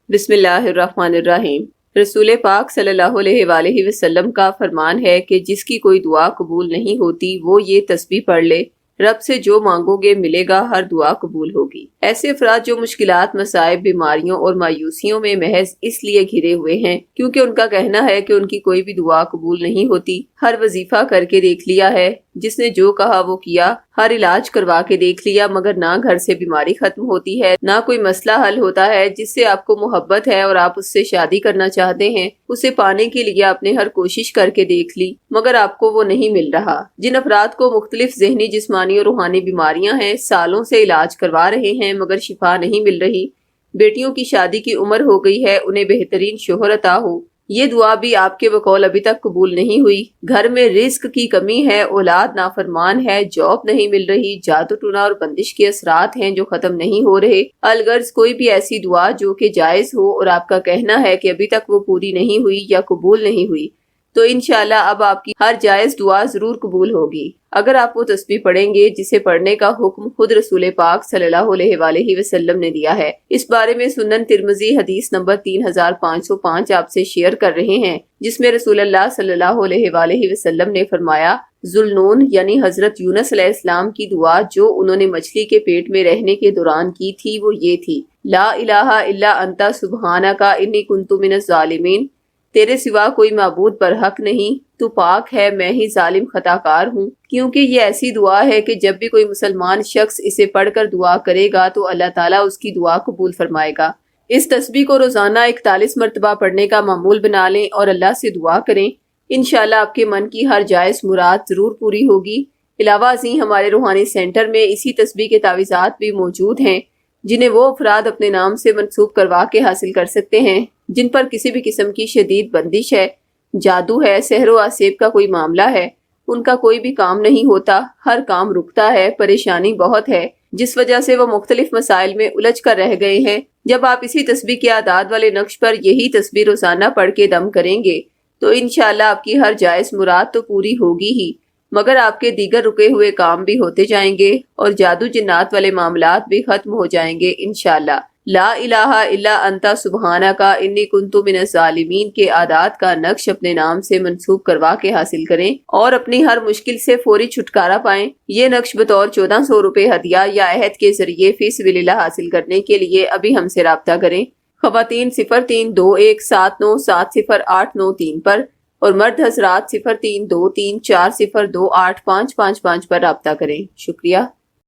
بسم اللہ الرحمن الرحیم۔ رسول پاک صلی اللہ علیہ وآلہ وسلم کا فرمان ہے کہ جس کی کوئی دعا قبول نہیں ہوتی وہ یہ تسبیح پڑھ لے، رب سے جو مانگو گے ملے گا، ہر دعا قبول ہوگی۔ ایسے افراد جو مشکلات، مصائب، بیماریوں اور مایوسیوں میں محض اس لیے گھرے ہوئے ہیں کیونکہ ان کا کہنا ہے کہ ان کی کوئی بھی دعا قبول نہیں ہوتی، ہر وظیفہ کر کے دیکھ لیا ہے، جس نے جو کہا وہ کیا، ہر علاج کروا کے دیکھ لیا، مگر نہ گھر سے بیماری ختم ہوتی ہے، نہ کوئی مسئلہ حل ہوتا ہے، جس سے آپ کو محبت ہے اور آپ اس سے شادی کرنا چاہتے ہیں، اسے پانے کے لیے آپ نے ہر کوشش کر کے دیکھ لی مگر آپ کو وہ نہیں مل رہا۔ جن افراد کو مختلف ذہنی، جسمانی اور روحانی بیماریاں ہیں، سالوں سے علاج کروا رہے ہیں مگر شفا نہیں مل رہی، بیٹیوں کی شادی کی عمر ہو گئی ہے، انہیں بہترین شوہر عطا ہو، یہ دعا بھی آپ کے بقول ابھی تک قبول نہیں ہوئی، گھر میں رزق کی کمی ہے، اولاد نافرمان ہے، جاب نہیں مل رہی، جادو ٹونا اور بندش کے اثرات ہیں جو ختم نہیں ہو رہے، الغرض کوئی بھی ایسی دعا جو کہ جائز ہو اور آپ کا کہنا ہے کہ ابھی تک وہ پوری نہیں ہوئی یا قبول نہیں ہوئی، تو انشاءاللہ اب آپ کی ہر جائز دعا ضرور قبول ہوگی اگر آپ وہ تسبیح پڑھیں گے جسے پڑھنے کا حکم خود رسول پاک صلی اللہ علیہ وآلہ وسلم نے دیا ہے۔ اس بارے میں سنن ترمذی حدیث نمبر 3505 آپ سے شیئر کر رہے ہیں، جس میں رسول اللہ صلی اللہ علیہ وآلہ وسلم نے فرمایا، ذوالنون یعنی حضرت یونس علیہ السلام کی دعا جو انہوں نے مچھلی کے پیٹ میں رہنے کے دوران کی تھی وہ یہ تھی، لا الہ الا انت سبحانک انی کنت من الظالمین، تیرے سوا کوئی معبود برحق نہیں، تو پاک ہے، میں ہی ظالم خطا کار ہوں۔ کیونکہ یہ ایسی دعا ہے کہ جب بھی کوئی مسلمان شخص اسے پڑھ کر دعا کرے گا تو اللہ تعالیٰ اس کی دعا قبول فرمائے گا۔ اس تسبیح کو روزانہ 41 مرتبہ پڑھنے کا معمول بنا لیں اور اللہ سے دعا کریں، انشاءاللہ آپ کے من کی ہر جائز مراد ضرور پوری ہوگی۔ علاوہ ازیں ہمارے روحانی سینٹر میں اسی تسبیح کے تعویذات بھی موجود ہیں جنہیں وہ افراد اپنے نام سے منسوب کروا کے حاصل کر سکتے ہیں جن پر کسی بھی قسم کی شدید بندش ہے، جادو ہے، سحر و آسیب کا کوئی معاملہ ہے، ان کا کوئی بھی کام نہیں ہوتا، ہر کام رکتا ہے، پریشانی بہت ہے، جس وجہ سے وہ مختلف مسائل میں الجھ کر رہ گئے ہیں۔ جب آپ اسی تسبیح کے اعداد والے نقش پر یہی تسبیح روزانہ پڑھ کے دم کریں گے تو انشاءاللہ آپ کی ہر جائز مراد تو پوری ہوگی ہی مگر آپ کے دیگر رکے ہوئے کام بھی ہوتے جائیں گے اور جادو جنات والے معاملات بھی ختم ہو جائیں گے انشاءاللہ۔ لا الہ الا انت سبحانک انی کنت من الظالمین کے اعداد کا نقش اپنے نام سے منسوب کروا کے حاصل کریں اور اپنی ہر مشکل سے فوری چھٹکارا پائیں۔ یہ نقش بطور 1400 روپے ہدیہ یا عہد کے ذریعے فی سبیل اللہ حاصل کرنے کے لیے ابھی ہم سے رابطہ کریں۔ خواتین 0321797089 پر اور مرد حضرات 0323402855 پر رابطہ کریں۔ شکریہ۔